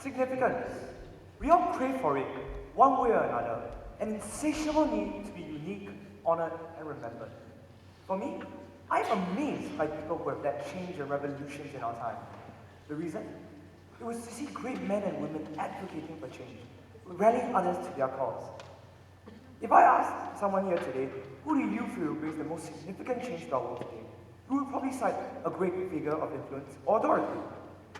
Significance. We all crave for it, one way or another, an insatiable need to be unique, honored, and remembered. For me, I'm amazed by people who have led change and revolutions in our time. The reason? It was to see great men and women advocating for change, rallying others to their cause. If I asked someone here today, who do you feel brings the most significant change to our world today, you would probably cite a great figure of influence or authority.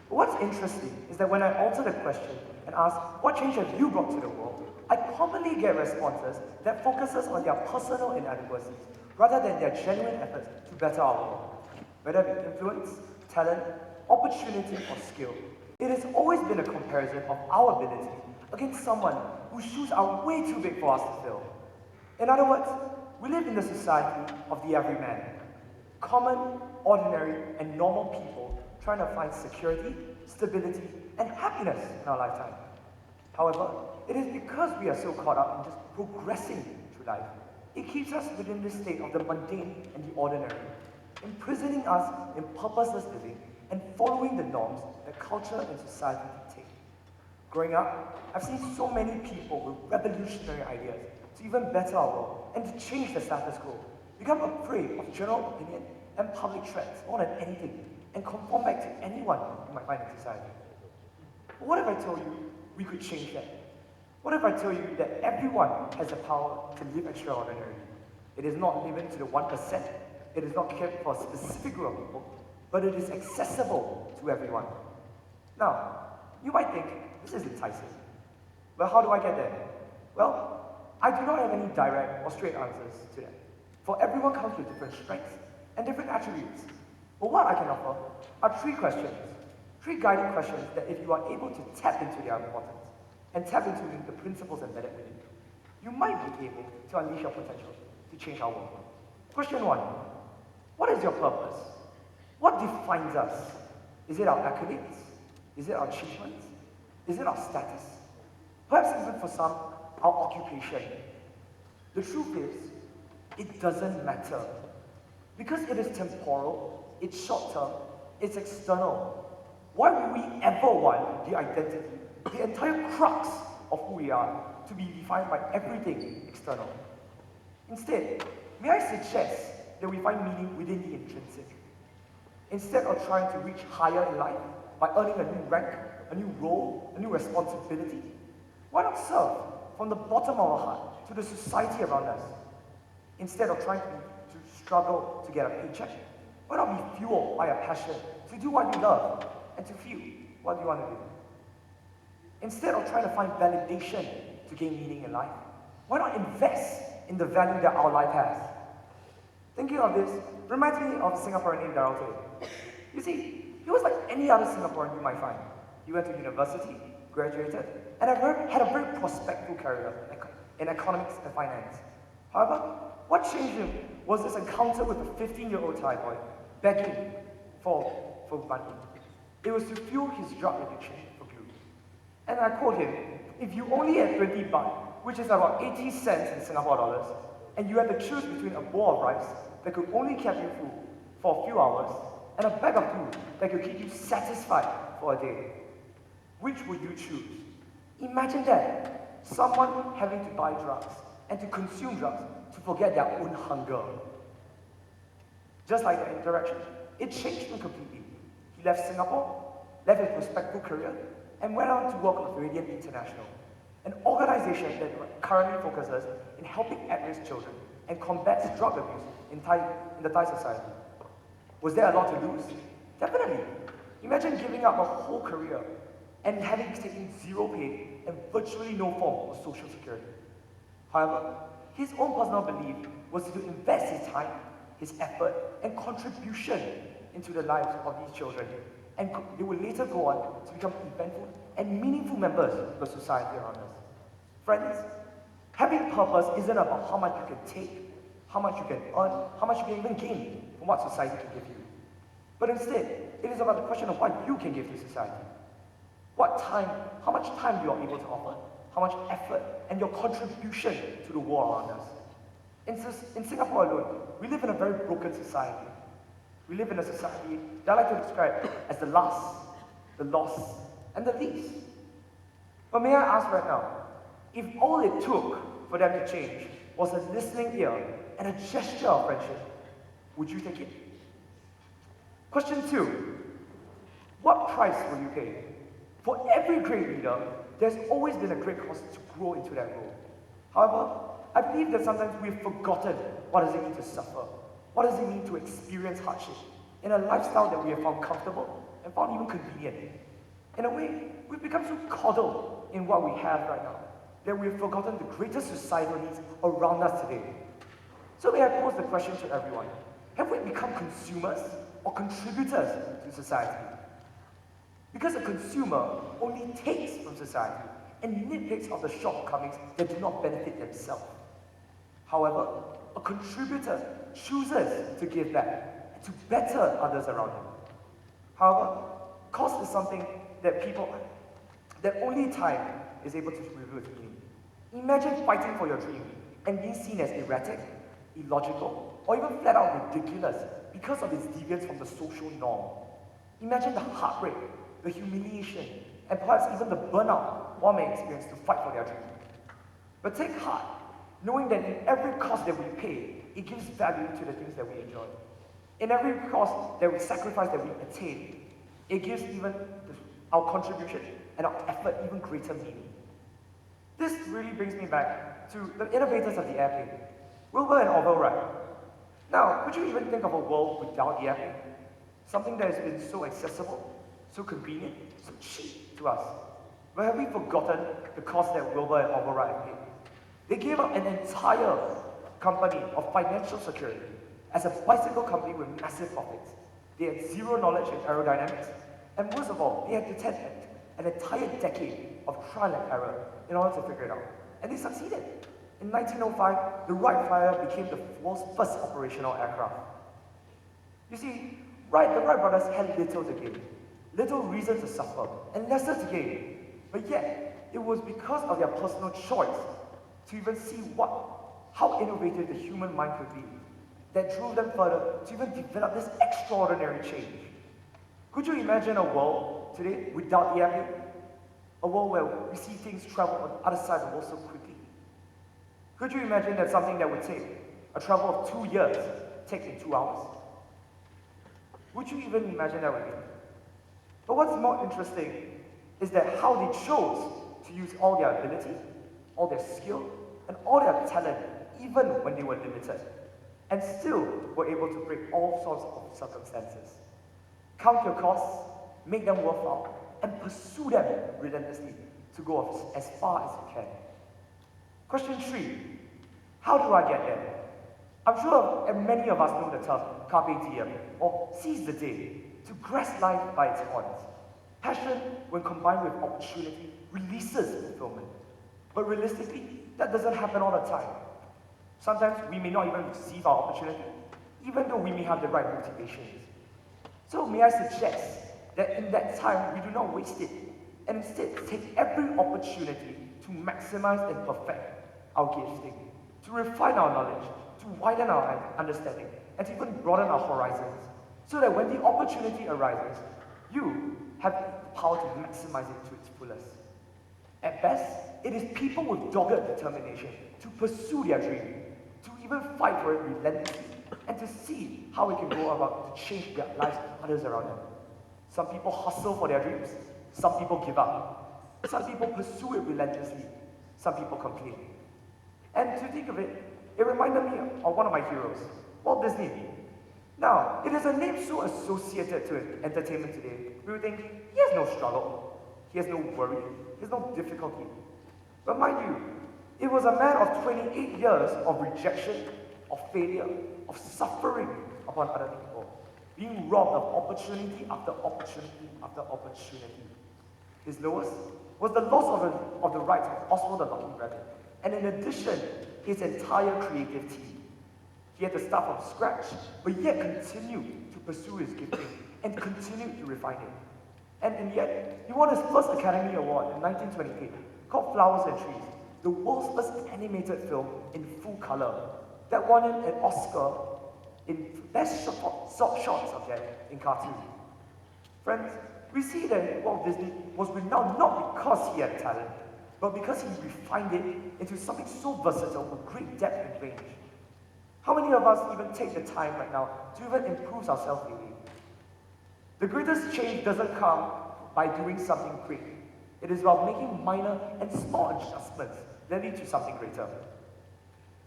But what's interesting is that when I alter the question and ask, what change have you brought to the world, I commonly get responses that focuses on their personal inadequacies rather than their genuine efforts to better our world. Whether it be influence, talent, opportunity, or skill, it has always been a comparison of our ability against someone whose shoes are way too big for us to fill. In other words, we live in the society of the everyman. Common, ordinary, and normal people trying to find security, stability, and happiness in our lifetime. However, it is because we are so caught up in just progressing through life. It keeps us within this state of the mundane and the ordinary, imprisoning us in purposeless living and following the norms that culture and society dictate. Growing up, I've seen so many people with revolutionary ideas to even better our world and to change the status quo, become afraid of general opinion and public threats more than anything, and conform back to anyone you might find in society. But what if I told you we could change that? What if I tell you that everyone has the power to live extraordinarily? It is not limited to the 1%. It is not kept for a specific group of people, but it is accessible to everyone. Now, you might think, this is enticing. But how do I get there? Well, I do not have any direct or straight answers to that. For everyone comes with different strengths and different attributes. But what I can offer are three questions, three guiding questions that if you are able to tap into their importance and tap into the principles embedded within you, you might be able to unleash your potential to change our world. Question one, what is your purpose? What defines us? Is it our accolades? Is it our achievements? Is it our status? Perhaps even for some, our occupation. The truth is, it doesn't matter. Because it is temporal, it's short-term, it's external. Why would we ever want the identity, the entire crux of who we are, to be defined by everything external? Instead, may I suggest that we find meaning within the intrinsic. Instead of trying to reach higher in life by earning a new rank, a new role, a new responsibility, why not serve from the bottom of our heart to the society around us? Instead of trying to struggle to get a paycheck, why not be fueled by a passion to do what you love and to feel what you want to do? Instead of trying to find validation to gain meaning in life, why not invest in the value that our life has? Thinking of this reminds me of a Singaporean named Darrell. You see, he was like any other Singaporean you might find. He went to university, graduated, and had a very prospective career in economics and finance. However, what changed him was this encounter with a 15-year-old Thai boy begging for money. It was to fuel his drug addiction for glue. And I quote him, if you only had 20 baht, which is about 80 cents in Singapore dollars, and you had to choose between a bowl of rice that could only keep you full for a few hours and a bag of glue that could keep you satisfied for a day, which would you choose? Imagine that, someone having to buy drugs and to consume drugs to forget their own hunger. Just like the interaction, it changed him completely. He left Singapore, left his prospective career, and went on to work with Radiant International, an organization that currently focuses in helping at-risk children and combats drug abuse in the Thai society. Was there a lot to lose? Definitely. Imagine giving up a whole career and having taken zero pay and virtually no form of social security. However, his own personal belief was to invest his time, his effort, and contribution into the lives of these children, and they will later go on to become eventful and meaningful members of the society around us. Friends, having purpose isn't about how much you can take, how much you can earn, how much you can even gain from what society can give you. But instead, it is about the question of what you can give to society. How much time you are able to offer, how much effort, and your contribution to the world around us. In Singapore alone, we live in a very broken society. We live in a society that I like to describe as the last, the lost, and the least. But may I ask right now, if all it took for them to change was a listening ear and a gesture of friendship, would you take it? Question 2. What price will you pay? For every great leader, there's always been a great cost to grow into that role. However, I believe that sometimes we've forgotten what does it mean to suffer, what does it mean to experience hardship in a lifestyle that we have found comfortable and found even convenient. In a way, we've become so coddled in what we have right now that we've forgotten the greater societal needs around us today. So may I pose the question to everyone, have we become consumers or contributors to society? Because a consumer only takes from society and nitpicks of the shortcomings that do not benefit themselves. However, a contributor chooses to give back and to better others around him. However, cost is something that only time is able to reveal its meaning. Imagine fighting for your dream and being seen as erratic, illogical, or even flat out ridiculous because of its deviance from the social norm. Imagine the heartbreak, the humiliation, and perhaps even the burnout one may experience to fight for their dream. But take heart, knowing that in every cost that we pay, it gives value to the things that we enjoy. In every cost that we sacrifice, that we attain, it gives even our contribution and our effort even greater meaning. This really brings me back to the innovators of the airplane, Wilbur and Orville Wright. Now, could you even think of a world without the airplane? Something that has been so accessible, so convenient, so cheap to us. But have we forgotten the cost that Wilbur and Orville Wright paid? They gave up an entire company of financial security as a bicycle company with massive profits. They had zero knowledge in aerodynamics, and most of all, they had to test an entire decade of trial and error in order to figure it out. And they succeeded. In 1905, the Wright Flyer became the world's first operational aircraft. You see, the Wright brothers had little to gain, little reason to suffer, and lesser to gain. But yet, it was because of their personal choice to even see how innovative the human mind could be that drove them further to even develop this extraordinary change. Could you imagine a world today without the airplane? A world where we see things travel on the other side of the world so quickly? Could you imagine that something that would take a travel of 2 years takes in 2 hours? Would you even imagine that with me? But what's more interesting is that how they chose to use all their ability, all their skill, and all their talent, even when they were limited, and still were able to break all sorts of circumstances. Count your costs, make them worthwhile, and pursue them relentlessly to go as far as you can. Question 3, how do I get there? I'm sure many of us know the term carpe diem, or seize the day, to grasp life by its horns. Passion, when combined with opportunity, releases fulfillment. But realistically, that doesn't happen all the time. Sometimes we may not even receive our opportunity, even though we may have the right motivations. So may I suggest that in that time, we do not waste it, and instead take every opportunity to maximize and perfect our gifting, to refine our knowledge, to widen our understanding, and to even broaden our horizons, so that when the opportunity arises, you have the power to maximize it to its fullest. At best, it is people with dogged determination to pursue their dream, to even fight for it relentlessly, and to see how it can go about to change their lives and others around them. Some people hustle for their dreams, some people give up, some people pursue it relentlessly, some people complain. And to think of it, it reminded me of one of my heroes, Walt Disney. Now, it is a name so associated to entertainment today, we would think, he has no struggle, he has no worry, he has no difficulty. But mind you, it was a man of 28 years of rejection, of failure, of suffering upon other people, being robbed of opportunity after opportunity after opportunity. His lowest was the loss of the rights of Oswald the Lucky Rabbit, and in addition, his entire creative team. He had to start from scratch, but yet continue to pursue his gifting and continue to refine it. And in the end, he won his first Academy Award in 1928, called Flowers and Trees, the world's first animated film in full color, that won him an Oscar in Best Short Subject in Cartoon. Friends, we see that Walt Disney was renowned not because he had talent, but because he refined it into something so versatile with great depth and range. How many of us even take the time right now to even improve ourselves daily? The greatest change doesn't come by doing something great. It is about making minor and small adjustments that lead to something greater.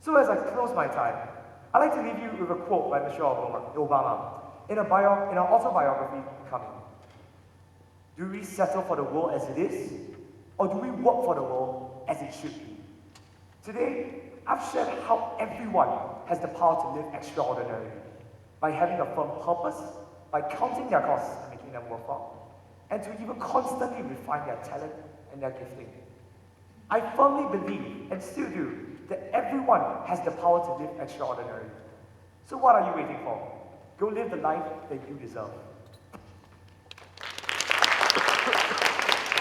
So as I close my time, I'd like to leave you with a quote by Michelle Obama in our autobiography, Coming. Do we settle for the world as it is, or do we work for the world as it should be? Today, I've shared how everyone has the power to live extraordinarily by having a firm purpose, by counting their costs and making them worthwhile, and to even constantly refine their talent and their gifting. I firmly believe, and still do, that everyone has the power to live extraordinarily. So what are you waiting for? Go live the life that you deserve.